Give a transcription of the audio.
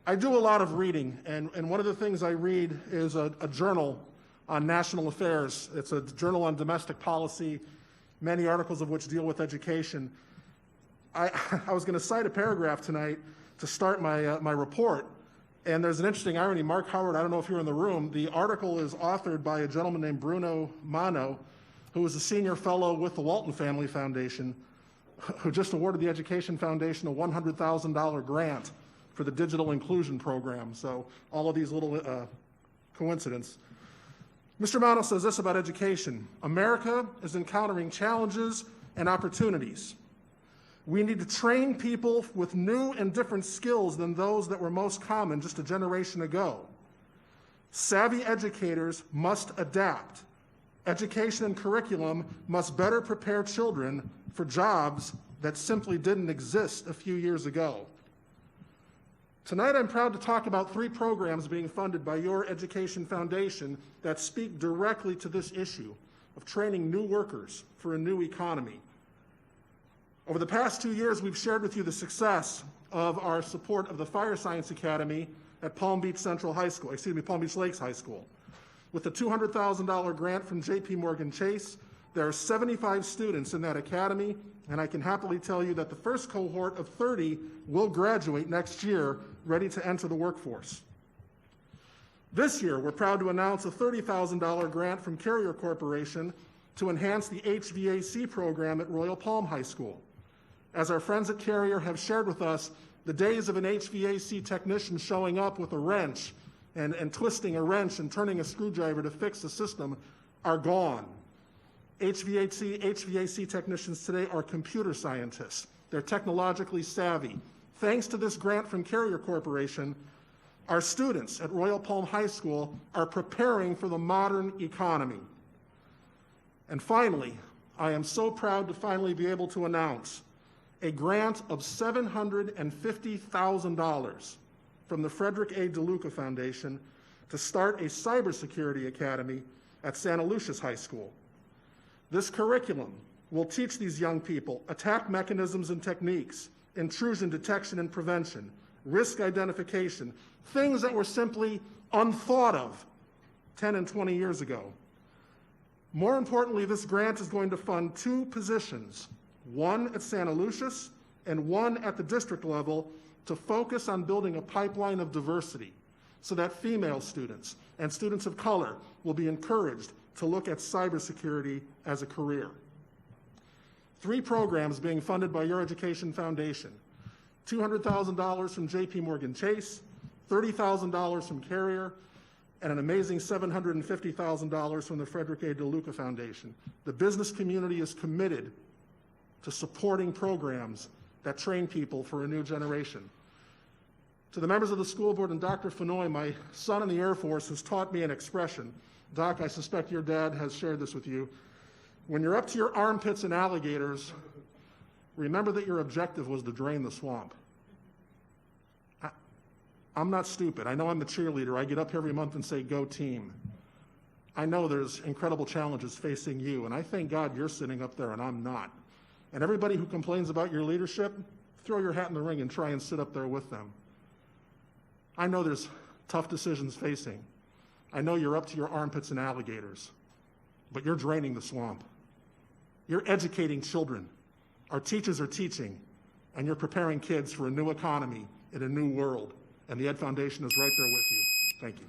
I do a lot of reading, and one of the things I read is a journal on national affairs. It's a journal on domestic policy, many articles of which deal with education. I was going to cite a paragraph tonight to start my report, and there's an interesting irony. Mark Howard, I don't know if you're in the room, the article is authored by a gentleman named Bruno Mano, who is a senior fellow with the Walton Family Foundation, who just awarded the Education Foundation a $100,000 grant for the digital inclusion program. So all of these little coincidence. Mr. Mano says this about education: America is encountering challenges and opportunities. We need to train people with new and different skills than those that were most common just a generation ago. Savvy educators must adapt. Education and curriculum must better prepare children for jobs that simply didn't exist a few years ago. Tonight, I'm proud to talk about 3 programs being funded by your Education Foundation that speak directly to this issue of training new workers for a new economy. Over the past 2 years, we've shared with you the success of our support of the Fire Science Academy at Palm Beach Lakes High School. With the $200,000 grant from JP Chase, there are 75 students in that academy, and I can happily tell you that the first cohort of 30 will graduate next year, ready to enter the workforce. This year, we're proud to announce a $30,000 grant from Carrier Corporation to enhance the HVAC program at Royal Palm High School. As our friends at Carrier have shared with us, the days of an HVAC technician showing up with a wrench and twisting a wrench and turning a screwdriver to fix the system are gone. HVAC technicians today are computer scientists. They're technologically savvy. Thanks to this grant from Carrier Corporation, our students at Royal Palm High School are preparing for the modern economy. And finally, I am so proud to finally be able to announce a grant of $750,000 from the Frederick A. DeLuca Foundation to start a cybersecurity academy at Santa Lucia's High School. This curriculum will teach these young people attack mechanisms and techniques, intrusion detection and prevention, risk identification, things that were simply unthought of 10 and 20 years ago. More importantly, this grant is going to fund 2 positions, one at Santa Lucia's and one at the district level, to focus on building a pipeline of diversity so that female students and students of color will be encouraged to look at cybersecurity as a career. 3 programs being funded by your Education Foundation: $200,000 from JP Chase, $30,000 from Carrier, and an amazing $750,000 from the Frederick A. DeLuca Foundation. The business community is committed to supporting programs that train people for a new generation. To the members of the school board and Dr. Fenoy, my son in the Air Force has taught me an expression. Doc, I suspect your dad has shared this with you. When you're up to your armpits in alligators, remember that your objective was to drain the swamp. I'm not stupid. I know I'm the cheerleader. I get up every month and say, "Go team." I know there's incredible challenges facing you, and I thank God you're sitting up there and I'm not. And everybody who complains about your leadership, throw your hat in the ring and try and sit up there with them. I know there's tough decisions facing. I know you're up to your armpits in alligators, but you're draining the swamp. You're educating children. Our teachers are teaching, and you're preparing kids for a new economy in a new world. And the Ed Foundation is right there with you. Thank you.